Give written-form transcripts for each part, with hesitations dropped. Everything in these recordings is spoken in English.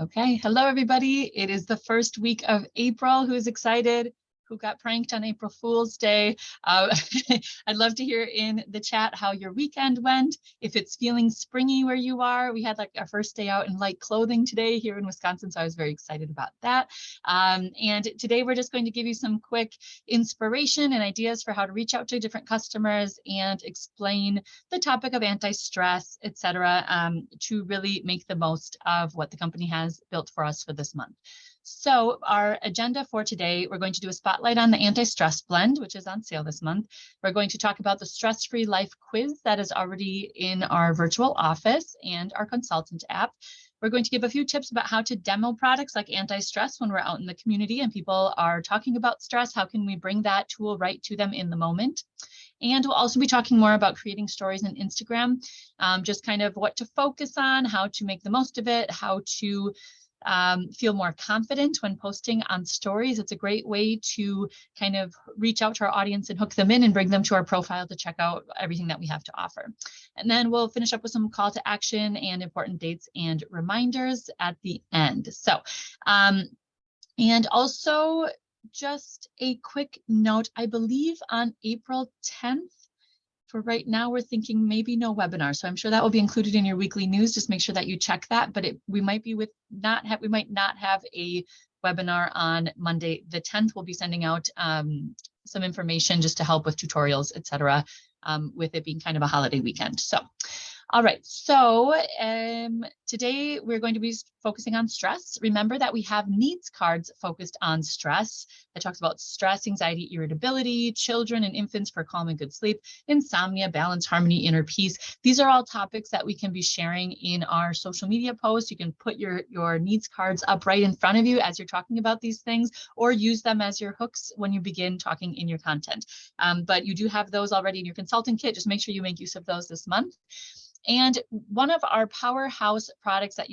Okay, hello everybody. It is the first week of April. Who is excited? Who got pranked on April Fool's Day? I'd love to hear in the chat how your weekend went. If it's feeling springy where you are, we had like our first day out in light clothing today here in Wisconsin, so I was very excited about that. And today we're just going to give you some quick inspiration and ideas for how to reach out to different customers and explain the topic of anti-stress, etc., to really make the most of what the company has built for us for this month. So our agenda for today, we're going to do a spotlight on the anti-stress blend, which is on sale this month. We're going to talk about the stress-free life quiz that is already in our virtual office and our consultant app. We're going to give a few tips about how to demo products like anti-stress when we're out in the community and people are talking about stress. How can we bring that tool right to them in the moment? And we'll also be talking more about creating stories in Instagram, just kind of what to focus on, how to make the most of it, how to feel more confident when posting on stories. It's a great way to kind of reach out to our audience and hook them in and bring them to our profile to check out everything that we have to offer. And then we'll finish up with some call to action and important dates and reminders at the end. So, and also just a quick note, I believe on April 10th, for right now, we're thinking maybe no webinar. So I'm sure that will be included in your weekly news. Just make sure that you check that. But we might not have a webinar on Monday the 10th. We'll be sending out some information just to help with tutorials, etc., with it being kind of a holiday weekend. So, all right. So today we're going to be focusing on stress. Remember that we have needs cards focused on stress. That talks about stress, anxiety, irritability, children and infants for calm and good sleep, insomnia, balance, harmony, inner peace. These are all topics that we can be sharing in our social media posts. You can put your needs cards up right in front of you as you're talking about these things, or use them as your hooks when you begin talking in your content. But you do have those already in your consulting kit. Just make sure you make use of those this month. And one of our powerhouse products that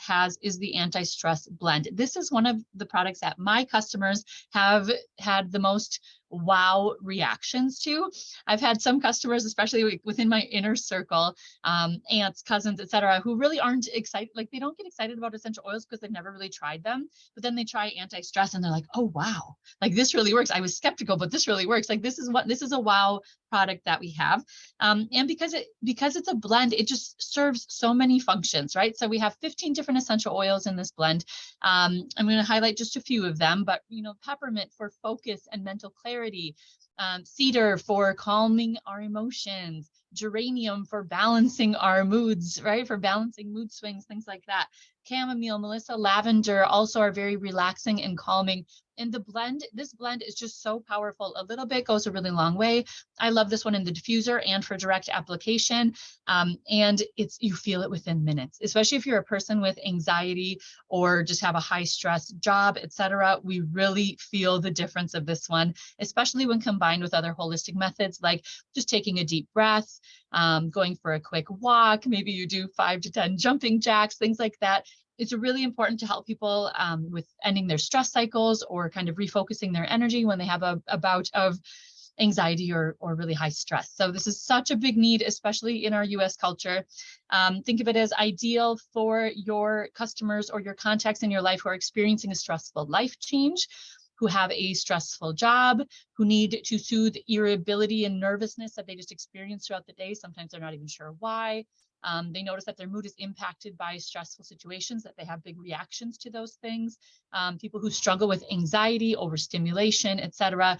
has is the anti-stress blend. This is one of the products that my customers have had the most wow reactions to. I've had some customers, especially within my inner circle, aunts, cousins, etc., who really aren't excited. Like they don't get excited about essential oils because they've never really tried them. But then they try anti-stress and they're like, oh wow, like this really works. I was skeptical, but this really works. Like this is a wow product that we have. And because it's a blend, it just serves so many functions, right? So we have 15 different essential oils in this blend. I'm going to highlight just a few of them, but peppermint for focus and mental clarity, cedar for calming our emotions, geranium for balancing our moods, right? For balancing mood swings, things like that. Chamomile, Melissa, lavender also are very relaxing and calming. And this blend is just so powerful. A little bit goes a really long way. I love this one in the diffuser and for direct application. And you feel it within minutes, especially if you're a person with anxiety or just have a high stress job, etc. We really feel the difference of this one, especially when combined with other holistic methods like just taking a deep breath, going for a quick walk. Maybe you do 5 to 10 jumping jacks, things like that. It's really important to help people with ending their stress cycles or kind of refocusing their energy when they have a bout of anxiety or really high stress. So this is such a big need, especially in our US culture. Think of it as ideal for your customers or your contacts in your life who are experiencing a stressful life change, who have a stressful job, who need to soothe irritability and nervousness that they just experience throughout the day. Sometimes they're not even sure why. They notice that their mood is impacted by stressful situations, that they have big reactions to those things. People who struggle with anxiety, overstimulation, etc.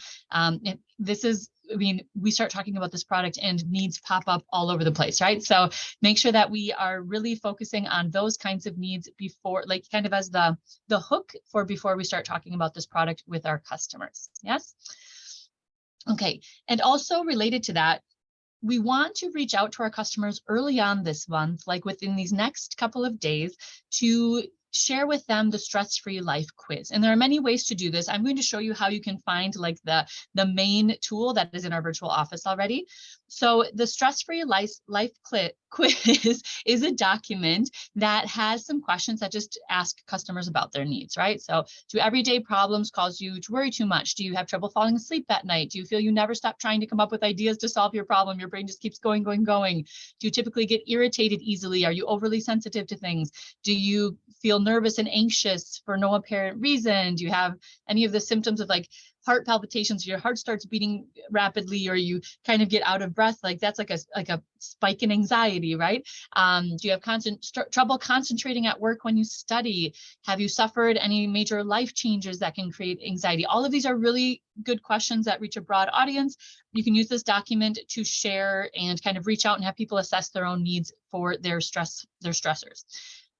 We start talking about this product and needs pop up all over the place, right? So make sure that we are really focusing on those kinds of needs before, like kind of as the hook for before we start talking about this product with our customers. Yes? Okay, and also related to that, we want to reach out to our customers early on this month, like within these next couple of days, to share with them the stress-free life quiz. And there are many ways to do this. I'm going to show you how you can find like the main tool that is in our virtual office already. So the stress-free life quiz is a document that has some questions that just ask customers about their needs, right? So do everyday problems cause you to worry too much? Do you have trouble falling asleep at night? Do you feel you never stop trying to come up with ideas to solve your problem? Your brain just keeps going. Do you typically get irritated easily? Are you overly sensitive to things? Do you feel nervous and anxious for no apparent reason? Do you have any of the symptoms of like heart palpitations, your heart starts beating rapidly, or you kind of get out of breath? Like that's like a spike in anxiety, right? Do you have trouble concentrating at work when you study? Have you suffered any major life changes that can create anxiety? All of these are really good questions that reach a broad audience. You can use this document to share and kind of reach out and have people assess their own needs for their stressors.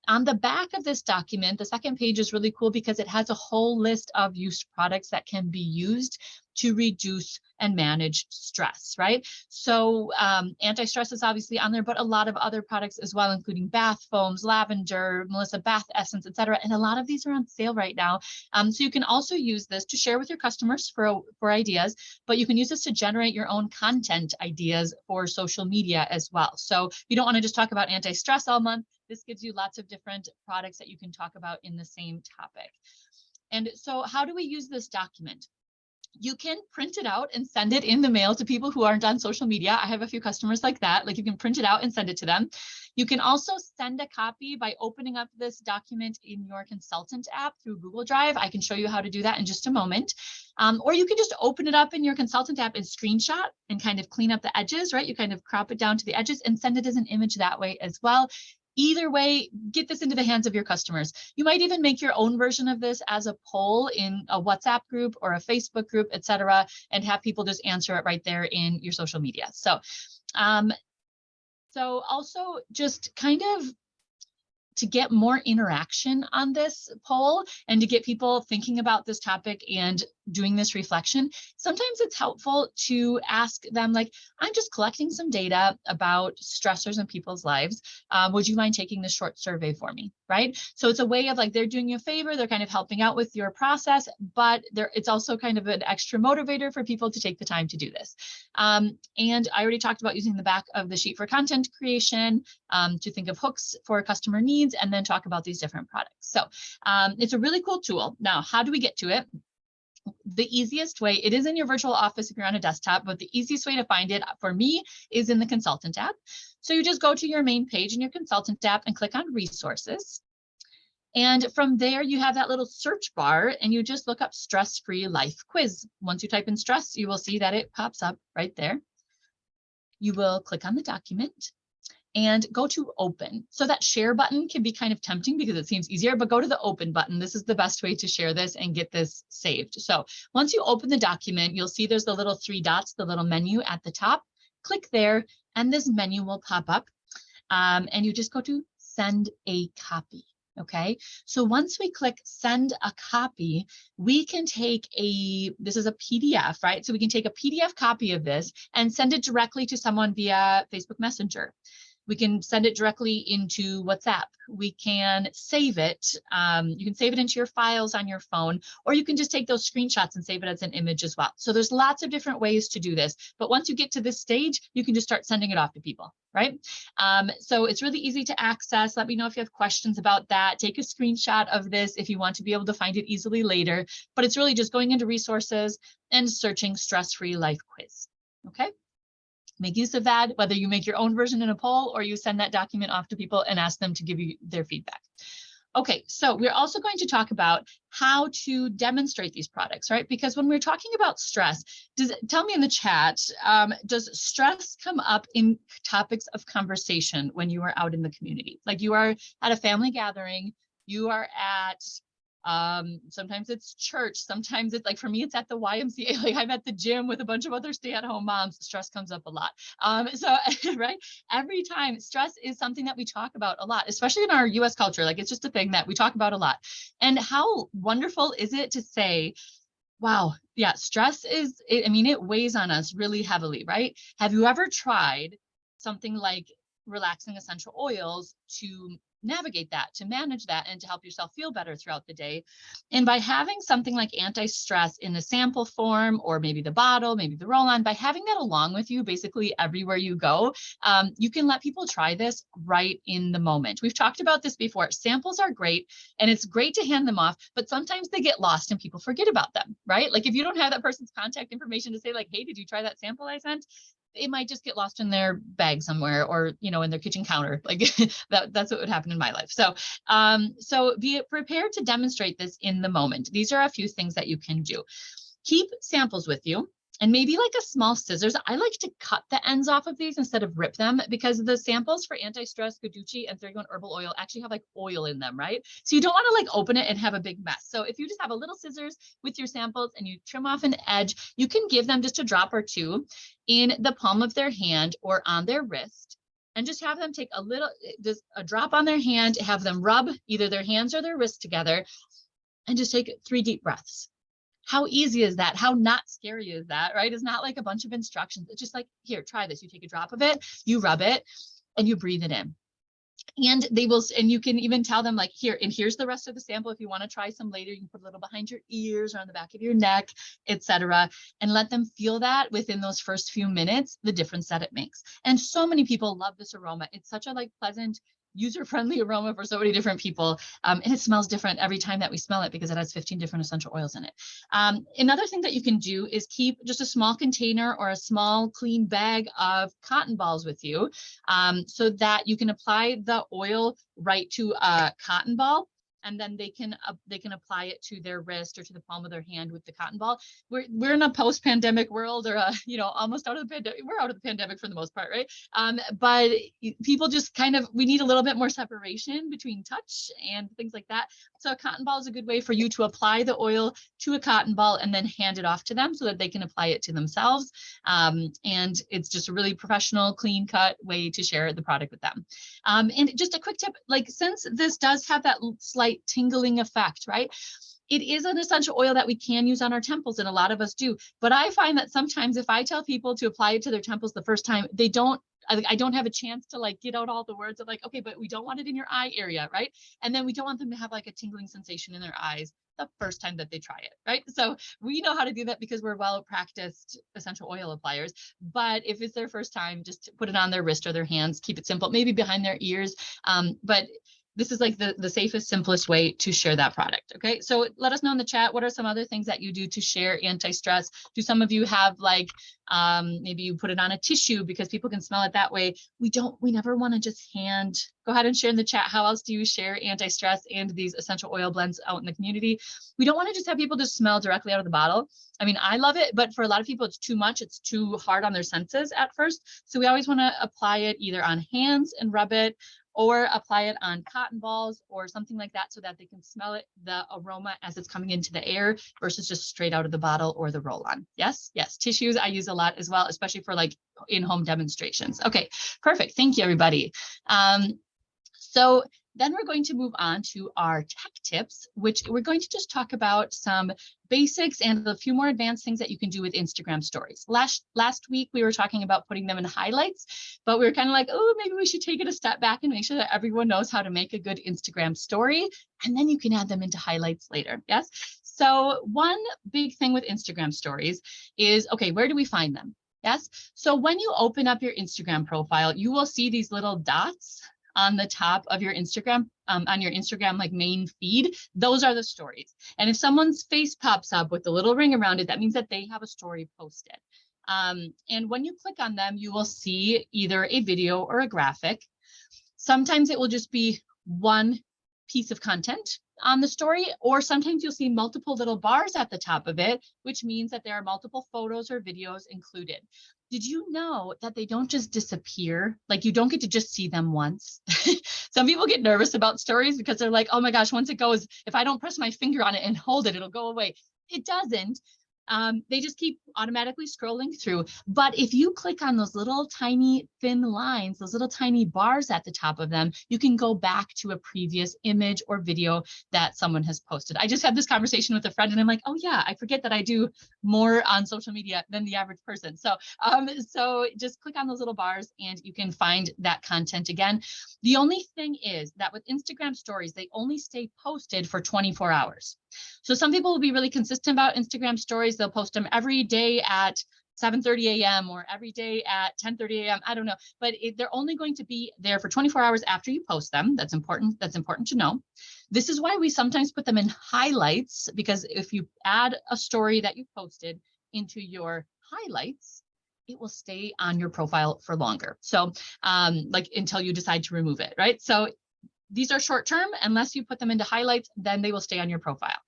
On the back of this document, the second page is really cool because it has a whole list of used products that can be used to reduce and manage stress, right? So anti-stress is obviously on there, but a lot of other products as well, including bath foams, lavender, Melissa bath essence, etc. And a lot of these are on sale right now. So you can also use this to share with your customers for ideas, but you can use this to generate your own content ideas for social media as well. So you don't want to just talk about anti-stress all month. This gives you lots of different products that you can talk about in the same topic. And so how do we use this document? You can print it out and send it in the mail to people who aren't on social media. I have a few customers like that. Like you can print it out and send it to them. You can also send a copy by opening up this document in your consultant app through Google Drive. I can show you how to do that in just a moment. Or you can just open it up in your consultant app and screenshot and kind of clean up the edges, right? You kind of crop it down to the edges and send it as an image that way as well. Either way, get this into the hands of your customers. You might even make your own version of this as a poll in a WhatsApp group or a Facebook group, etc., and have people just answer it right there in your social media. So also just kind of to get more interaction on this poll and to get people thinking about this topic and doing this reflection, sometimes it's helpful to ask them, like, I'm just collecting some data about stressors in people's lives. Would you mind taking this short survey for me, right? So it's a way of like, they're doing you a favor, they're kind of helping out with your process, but it's also kind of an extra motivator for people to take the time to do this. And I already talked about using the back of the sheet for content creation, to think of hooks for customer needs, and then talk about these different products. So it's a really cool tool. Now, how do we get to it? The easiest way, it is in your virtual office if you're on a desktop, but the easiest way to find it for me is in the consultant app. So you just go to your main page in your consultant app and click on resources. And from there, you have that little search bar and you just look up stress-free life quiz. Once you type in stress, you will see that it pops up right there. You will click on the document and go to open. So that share button can be kind of tempting because it seems easier, but go to the open button. This is the best way to share this and get this saved. So once you open the document, you'll see there's the little three dots, the little menu at the top. Click there and this menu will pop up and you just go to send a copy. Okay, so once we click send a copy, we can take this is a PDF, right? So we can take a PDF copy of this and send it directly to someone via Facebook Messenger. We can send it directly into WhatsApp. We can save it. You can save it into your files on your phone, or you can just take those screenshots and save it as an image as well. So there's lots of different ways to do this. But once you get to this stage, you can just start sending it off to people, right? So it's really easy to access. Let me know if you have questions about that. Take a screenshot of this if you want to be able to find it easily later. But it's really just going into resources and searching stress-free life quiz, okay? Make use of that, whether you make your own version in a poll or you send that document off to people and ask them to give you their feedback. Okay, so we're also going to talk about how to demonstrate these products, right? Because when we're talking about stress, tell me in the chat, does stress come up in topics of conversation when you are out in the community? Like you are at a family gathering, you are at sometimes it's church, sometimes it's like, for me, it's at the YMCA, like I'm at the gym with a bunch of other stay-at-home moms, stress comes up a lot. Right, every time stress is something that we talk about a lot, especially in our US culture, like it's just a thing that we talk about a lot. And how wonderful is it to say, wow, yeah, stress is, it weighs on us really heavily, right? Have you ever tried something like relaxing essential oils to navigate that, to manage that, and to help yourself feel better throughout the day? And by having something like anti-stress in the sample form, or maybe the bottle, maybe the roll-on, by having that along with you basically everywhere you go, you can let people try this right in the moment. We've talked about this before. Samples are great and it's great to hand them off, but sometimes they get lost and people forget about them, right? Like if you don't have that person's contact information to say like, hey, did you try that sample I sent? it might just get lost in their bag somewhere, or, you know, in their kitchen counter. Like that's what would happen in my life. So, so be prepared to demonstrate this in the moment. These are a few things that you can do. Keep samples with you. And maybe like a small scissors. I like to cut the ends off of these instead of rip them, because the samples for Anti-Stress, Guducci, and 31 Herbal Oil actually have like oil in them, right? So you don't want to like open it and have a big mess. So if you just have a little scissors with your samples and you trim off an edge, you can give them just a drop or two in the palm of their hand or on their wrist, and just have them take a little, just a drop on their hand, have them rub either their hands or their wrists together, and just take 3 deep breaths. How easy is that? How not scary is that, right? It's not like a bunch of instructions. It's just like, here, try this. You take a drop of it, you rub it, and you breathe it in. And they will, and you can even tell them like, here, and here's the rest of the sample. If you want to try some later, you can put a little behind your ears or on the back of your neck, etc. And let them feel that within those first few minutes, the difference that it makes. And so many people love this aroma. It's such a like pleasant, user-friendly aroma for so many different people. And it smells different every time that we smell it because it has 15 different essential oils in it. Another thing that you can do is keep just a small container or a small clean bag of cotton balls with you, so that you can apply the oil right to a cotton ball, and then they can apply it to their wrist or to the palm of their hand with the cotton ball. We're in a post-pandemic world, or you know, almost out of the pandemic. We're out of the pandemic for the most part, right? But people just kind of, we need a little bit more separation between touch and things like that. So a cotton ball is a good way for you to apply the oil to a cotton ball and then hand it off to them so that they can apply it to themselves. And it's just a really professional, clean cut way to share the product with them. And just a quick tip, like since this does have that slight tingling effect, right? It is an essential oil that we can use on our temples, and a lot of us do. But I find that sometimes if I tell people to apply it to their temples the first time, they don't, I don't have a chance to like get out all the words of like, okay, but we don't want it in your eye area, right? And then we don't want them to have like a tingling sensation in their eyes the first time that they try it, right? So we know how to do that because we're well-practiced essential oil appliers. But if it's their first time, just put it on their wrist or their hands, keep it simple, maybe behind their ears. But this is like the safest, simplest way to share that product. Okay, so let us know in the chat, what are some other things that you do to share anti-stress? Do some of you have like, maybe you put it on a tissue because people can smell it that way? We never want to just hand. Go ahead and share in the chat. How else do you share anti-stress and these essential oil blends out in the community? We don't want to just have people just smell directly out of the bottle. I mean, I love it, but for a lot of people, it's too much. It's too hard on their senses at first. So we always want to apply it either on hands and rub it, or apply it on cotton balls or something like that so that they can smell it, the aroma as it's coming into the air versus just straight out of the bottle or the roll-on. Yes, yes, tissues I use a lot as well, especially for like in-home demonstrations. Okay, perfect. Thank you, everybody. So then we're going to move on to our tech tips, which we're going to just talk about some basics and a few more advanced things that you can do with Instagram stories. Last week, we were talking about putting them in highlights, but we were kind of like, oh, maybe we should take it a step back and make sure that everyone knows how to make a good Instagram story, and then you can add them into highlights later. Yes. So one big thing with Instagram stories is, okay, where do we find them? Yes. So when you open up your Instagram profile, you will see these little dots on the top of your Instagram, on your Instagram like main feed. Those are the stories. And if someone's face pops up with a little ring around it, that means that they have a story posted. And when you click on them, you will see either a video or a graphic. Sometimes it will just be one piece of content on the story, or sometimes you'll see multiple little bars at the top of it, which means that there are multiple photos or videos included. Did you know that they don't just disappear? Like you don't get to just see them once. Some people get nervous about stories because they're like, oh my gosh, once it goes, if I don't press my finger on it and hold it, it'll go away. It doesn't. They just keep automatically scrolling through. But if you click on those little tiny thin lines, those little tiny bars at the top of them, you can go back to a previous image or video that someone has posted. I just had this conversation with a friend and I'm like, oh yeah, I forget that I do more on social media than the average person. So, so just click on those little bars and you can find that content again. The only thing is that with Instagram stories, they only stay posted for 24 hours. So some people will be really consistent about Instagram stories. They'll post them every day at 7:30 a.m. or every day at 10:30 a.m. I don't know, but they're only going to be there for 24 hours after you post them. That's important. That's important to know. This is why we sometimes put them in highlights, because if you add a story that you posted into your highlights, it will stay on your profile for longer. So like until you decide to remove it, right? So these are short term. Unless you put them into highlights, then they will stay on your profile.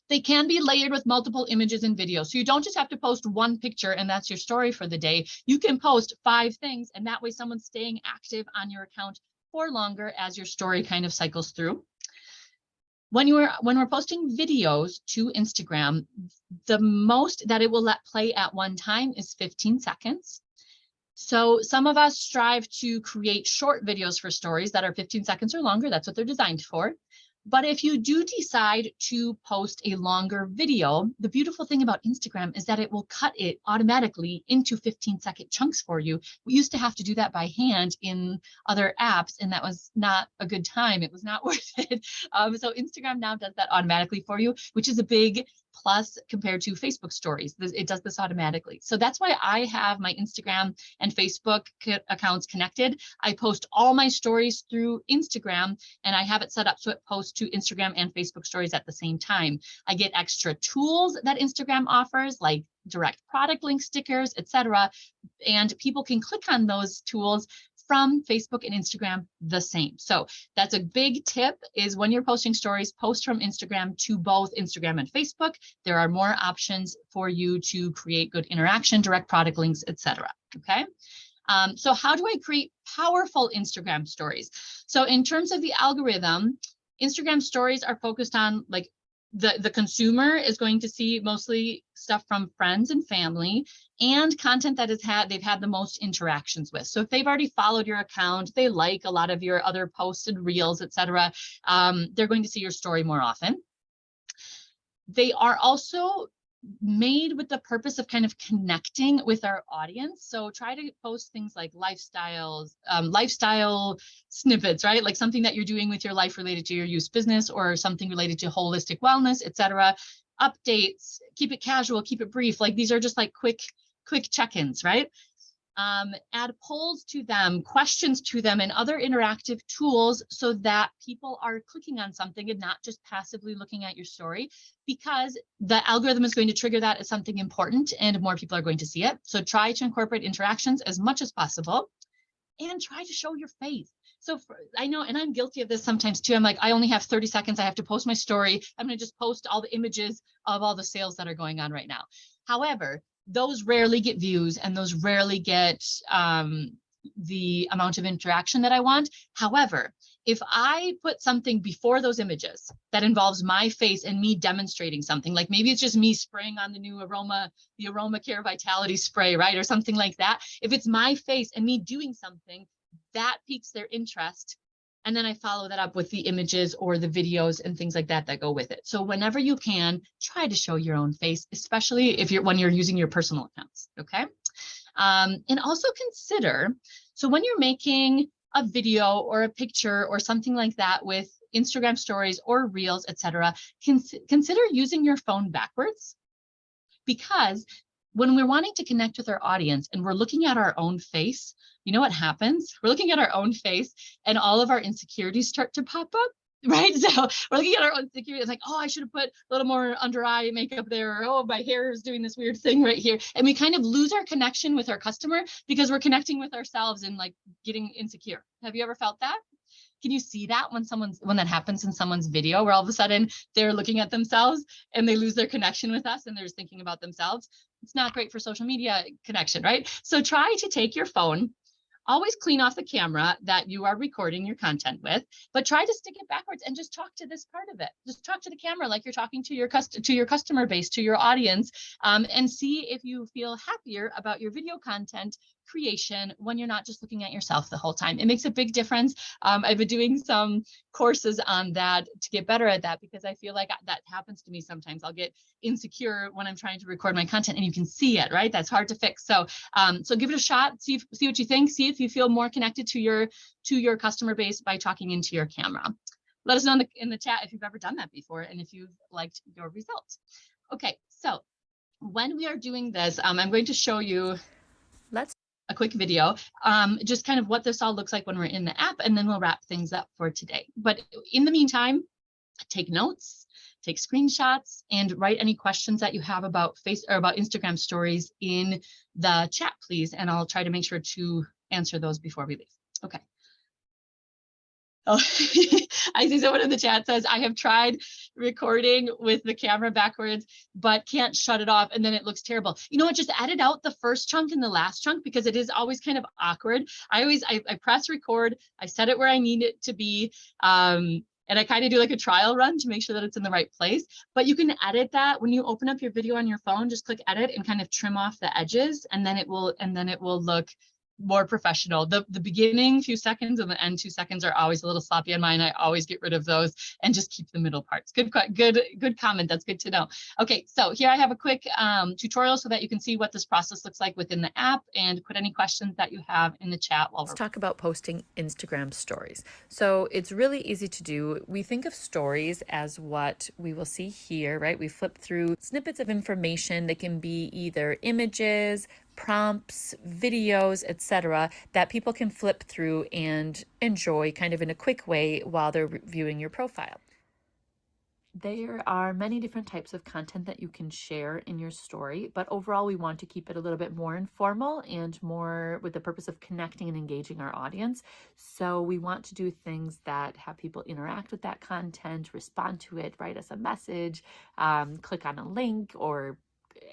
They can be layered with multiple images and videos. So you don't just have to post one picture and that's your story for the day. You can post 5 things, and that way someone's staying active on your account for longer as your story kind of cycles through. When we're posting videos to Instagram, the most that it will let play at one time is 15 seconds. So some of us strive to create short videos for stories that are 15 seconds or longer. That's what they're designed for. But if you do decide to post a longer video, the beautiful thing about Instagram is that it will cut it automatically into 15-second chunks for you. We used to have to do that by hand in other apps, and that was not a good time. It was not worth it. So Instagram now does that automatically for you, which is a big plus compared to Facebook stories. It does this automatically. So that's why I have my Instagram and Facebook accounts connected. I post all my stories through Instagram, and I have it set up so it posts to Instagram and Facebook stories at the same time. I get extra tools that Instagram offers, like direct product link stickers, etc. And people can click on those tools from Facebook and Instagram the same. So that's a big tip, is when you're posting stories, post from Instagram to both Instagram and Facebook. There are more options for you to create good interaction, direct product links, etc. Okay. So how do I create powerful Instagram stories? So in terms of the algorithm, Instagram stories are focused on, like, the consumer is going to see mostly stuff from friends and family and content that they've had the most interactions with. So if they've already followed your account, they like a lot of your other posted reels, etc., they're going to see your story more often. They are also made with the purpose of kind of connecting with our audience. So try to post things like lifestyle snippets, right? Like something that you're doing with your life related to your youth business, or something related to holistic wellness, etc. Updates, keep it casual, keep it brief. Like these are just like quick check-ins, right? Add polls to them, questions to them, and other interactive tools so that people are clicking on something and not just passively looking at your story, because the algorithm is going to trigger that as something important and more people are going to see it. So try to incorporate interactions as much as possible and try to show your face. So I know, and I'm guilty of this sometimes too. I'm like, I only have 30 seconds. I have to post my story. I'm going to just post all the images of all the sales that are going on right now. However, those rarely get views, and those rarely get the amount of interaction that I want. However, if I put something before those images that involves my face and me demonstrating something, like maybe it's just me spraying on the new the Aroma Care Vitality Spray, right? Or something like that. If it's my face and me doing something, that piques their interest. And then I follow that up with the images or the videos and things like that go with it. So whenever you can, try to show your own face, especially when you're using your personal accounts, okay? And also consider, so when you're making a video or a picture or something like that with Instagram stories or reels, etc., consider using your phone backwards, because when we're wanting to connect with our audience and we're looking at our own face, you know what happens? We're looking at our own face and all of our insecurities start to pop up, right? So we're looking at our own insecurities, like, oh, I should have put a little more under eye makeup there, or oh, my hair is doing this weird thing right here. And we kind of lose our connection with our customer because we're connecting with ourselves and like getting insecure. Have you ever felt that? Can you see that when that happens in someone's video, where all of a sudden they're looking at themselves and they lose their connection with us and they're just thinking about themselves? It's not great for social media connection, right? So try to take your phone, always clean off the camera that you are recording your content with, but try to stick it backwards and just talk to this part of it. Just talk to the camera like you're talking to your customer base, to your audience, and see if you feel happier about your video content creation when you're not just looking at yourself the whole time. It makes a big difference. I've been doing some courses on that to get better at that, because I feel like that happens to me sometimes. I'll get insecure when I'm trying to record my content, and you can see it, right? That's hard to fix. So give it a shot. See what you think. See if you feel more connected to your customer base by talking into your camera. Let us know in the chat if you've ever done that before and if you've liked your results. Okay, so when we are doing this, I'm going to show you a quick video, just kind of what this all looks like when we're in the app, and then we'll wrap things up for today. But in the meantime, take notes, take screenshots, and write any questions that you have about about Instagram stories in the chat, please. And I'll try to make sure to answer those before we leave. Okay. Oh, I see someone in the chat says, I have tried recording with the camera backwards, but can't shut it off. And then it looks terrible. You know what? Just edit out the first chunk and the last chunk, because it is always kind of awkward. I press record, I set it where I need it to be. And I kind of do like a trial run to make sure that it's in the right place. But you can edit that when you open up your video on your phone. Just click edit and kind of trim off the edges, and then it will look more professional. The beginning few seconds and the end 2 seconds are always a little sloppy on mine. I always get rid of those and just keep the middle parts. Good comment. That's good to know. Okay, so here I have a quick tutorial so that you can see what this process looks like within the app, and put any questions that you have in the chat while Let's talk about posting Instagram stories. So it's really easy to do. We think of stories as what we will see here, right? We flip through snippets of information. They can be either images, prompts, videos, etc., that people can flip through and enjoy kind of in a quick way while they're viewing your profile. There are many different types of content that you can share in your story, but overall we want to keep it a little bit more informal and more with the purpose of connecting and engaging our audience. So we want to do things that have people interact with that content, respond to it, write us a message, click on a link, or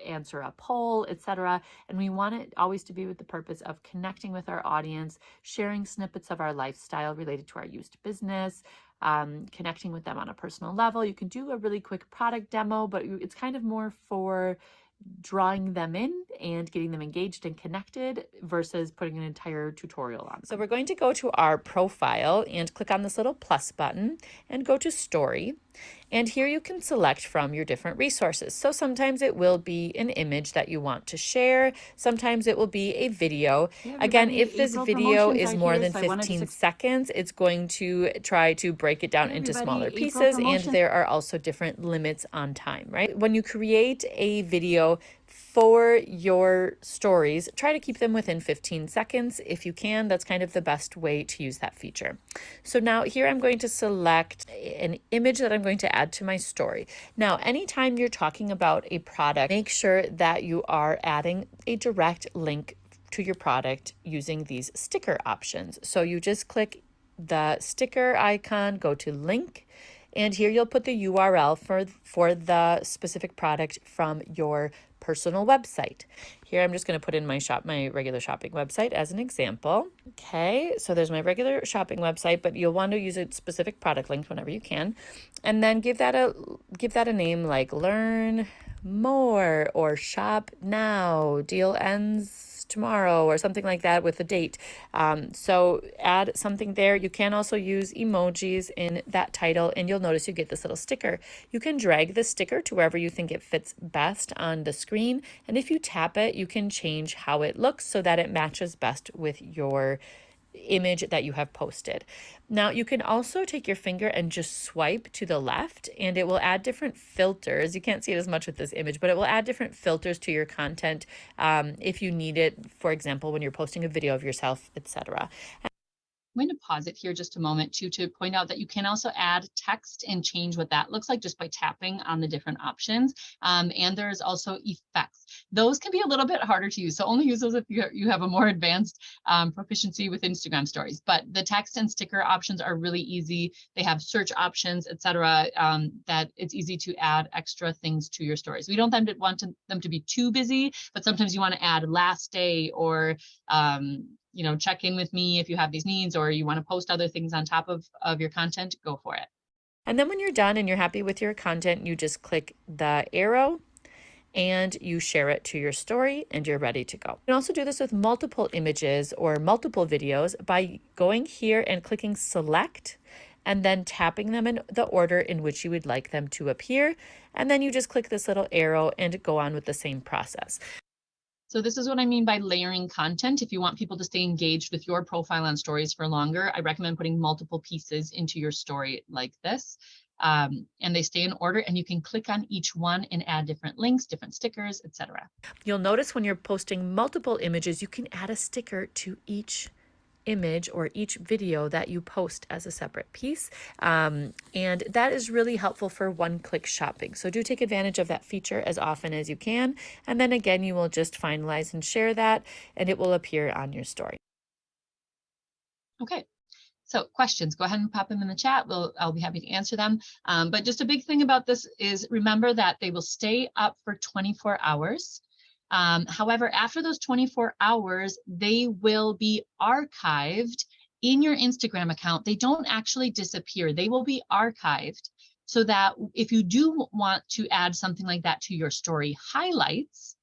answer a poll, etc. And we want it always to be with the purpose of connecting with our audience, sharing snippets of our lifestyle related to our used business, connecting with them on a personal level. You can do a really quick product demo, but it's kind of more for drawing them in and getting them engaged and connected versus putting an entire tutorial on. So we're going to go to our profile and click on this little plus button and go to story. And here you can select from your different resources. So sometimes it will be an image that you want to share. Sometimes it will be a video. Again, if this video is more than 15 seconds, it's going to try to break it down into smaller pieces. And there are also different limits on time, right? When you create a video for your stories, try to keep them within 15 seconds. If you can, that's kind of the best way to use that feature. So now here I'm going to select an image that I'm going to add to my story. Now, anytime you're talking about a product, make sure that you are adding a direct link to your product using these sticker options. So you just click the sticker icon, go to link, and here you'll put the URL for the specific product from your personal website. Here I'm just going to put in my regular shopping website as an example. Okay, so there's my regular shopping website, but you'll want to use a specific product link whenever you can, and then give that a name like Learn More or Shop Now, Deal Ends Tomorrow, or something like that with a date. So add something there. You can also use emojis in that title, and you'll notice you get this little sticker. You can drag the sticker to wherever you think it fits best on the screen, and if you tap it, you can change how it looks so that it matches best with your image that you have posted. Now you can also take your finger and just swipe to the left, and it will add different filters. You can't see it as much with this image, but it will add different filters to your content if you need it, for example, when you're posting a video of yourself, etc. I'm going to pause it here just a moment to point out that you can also add text and change what that looks like just by tapping on the different options. And there's also effects. Those can be a little bit harder to use, so only use those if you have a more advanced proficiency with Instagram stories. But the text and sticker options are really easy. They have search options, etc. That it's easy to add extra things to your stories. We don't want them to be too busy, but sometimes you want to add last day or check in with me if you have these needs, or you want to post other things on top of your content, go for it. And then when you're done and you're happy with your content, you just click the arrow and you share it to your story and you're ready to go. You can also do this with multiple images or multiple videos by going here and clicking select and then tapping them in the order in which you would like them to appear. And then you just click this little arrow and go on with the same process. So this is what I mean by layering content. If you want people to stay engaged with your profile on stories for longer, I recommend putting multiple pieces into your story like this. And they stay in order, and you can click on each one and add different links, different stickers, etc. You'll notice when you're posting multiple images, you can add a sticker to each image or each video that you post as a separate piece. And that is really helpful for one-click shopping. So do take advantage of that feature as often as you can. And then again, you will just finalize and share that, and it will appear on your story. Okay. So questions, go ahead and pop them in the chat. I'll be happy to answer them. But just a big thing about this is remember that they will stay up for 24 hours. However, after those 24 hours, they will be archived in your Instagram account. They don't actually disappear. They will be archived so that if you do want to add something like that to your story highlights,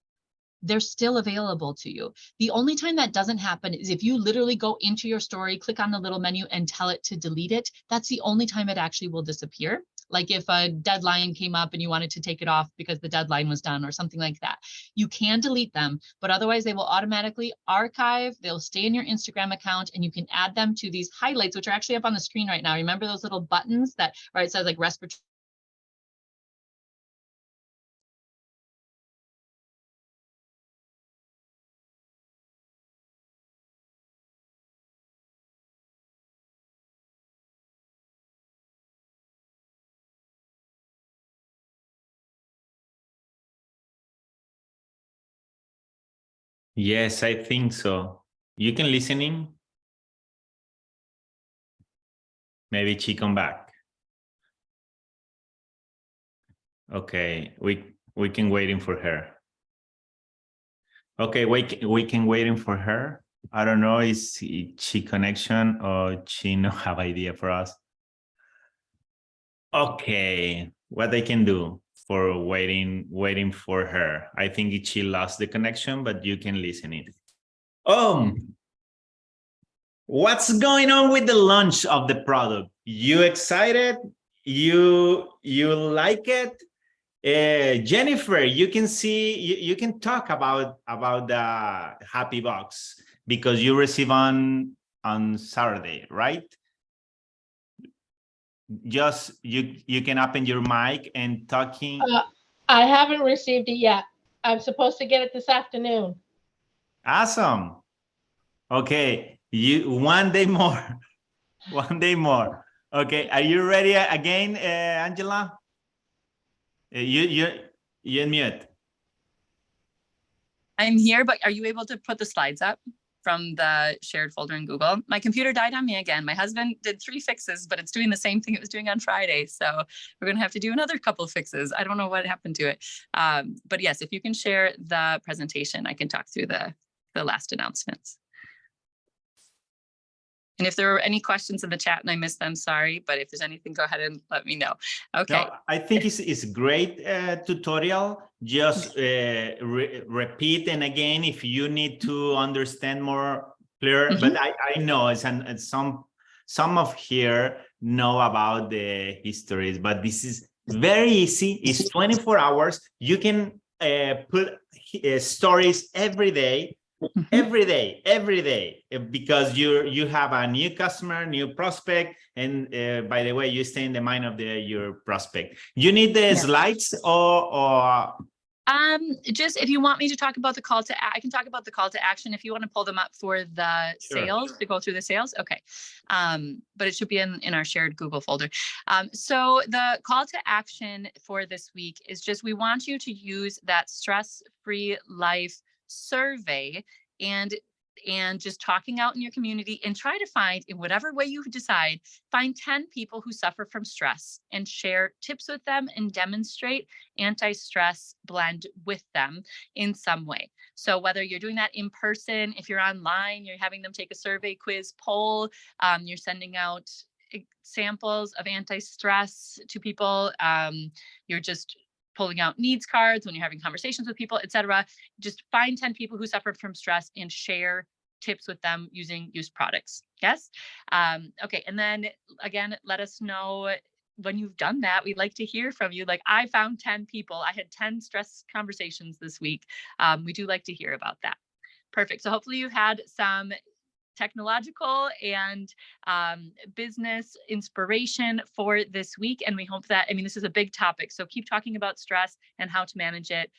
they're still available to you. The only time that doesn't happen is if you literally go into your story, click on the little menu and tell it to delete it. That's the only time it actually will disappear. Like if a deadline came up and you wanted to take it off because the deadline was done or something like that, you can delete them, but otherwise they will automatically archive. They'll stay in your Instagram account and you can add them to these highlights, which are actually up on the screen right now. Remember those little buttons that, right, it says like respiratory. Yes, I think so. You can listen in. Maybe she come back. Okay, we can waiting for her. Okay, we can waiting for her. I don't know, is she connection or she no have idea for us? Okay, what I can do for waiting for her. I think she lost the connection, but you can listen in. What's going on with the launch of the product? You excited? You like it? Jennifer, you can see, you can talk about the Happy Box because you receive on Saturday, right? Just you can open your mic and talking. I haven't received it yet. I'm supposed to get it this afternoon. Awesome. Okay, one day more. One day more. Okay, are you ready again, Angela? You're mute. I'm here, but are you able to put the slides up from the shared folder in Google? My computer died on me again. My husband did 3 fixes, but it's doing the same thing it was doing on Friday. So we're going to have to do another couple of fixes. I don't know what happened to it. But yes, if you can share the presentation, I can talk through the last announcements. And if there are any questions in the chat and I missed them, sorry, but if there's anything, go ahead and let me know. Okay. No, I think it's great tutorial. Just repeat and again if you need to understand more clear. But I know it's some of here know about the histories, but this is very easy. It's 24 hours. You can put stories every day. Every day, because you have a new customer, new prospect, and by the way, you stay in the mind of your prospect. You need the slides or just if you want me to talk about the call to, I can talk about the call to action if you want to pull them up for the sales, to go through the sales. Okay. But it should be in our shared Google folder. So the call to action for this week is just, we want you to use that stress-free life survey and just talking out in your community, and try to find, in whatever way you decide, find 10 people who suffer from stress and share tips with them and demonstrate anti-stress blend with them in some way. So whether you're doing that in person, if you're online, you're having them take a survey, quiz, poll, you're sending out samples of anti-stress to people, you're just pulling out needs cards when you're having conversations with people, etc. Just find 10 people who suffer from stress and share tips with them using used products. Yes. Okay. And then again, let us know when you've done that. We'd like to hear from you. Like, I found 10 people. I had 10 stress conversations this week. We do like to hear about that. Perfect. So hopefully you had some technological and business inspiration for this week. And we hope that, I mean, this is a big topic, so keep talking about stress and how to manage it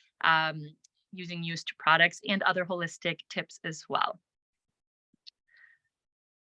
using used products and other holistic tips as well.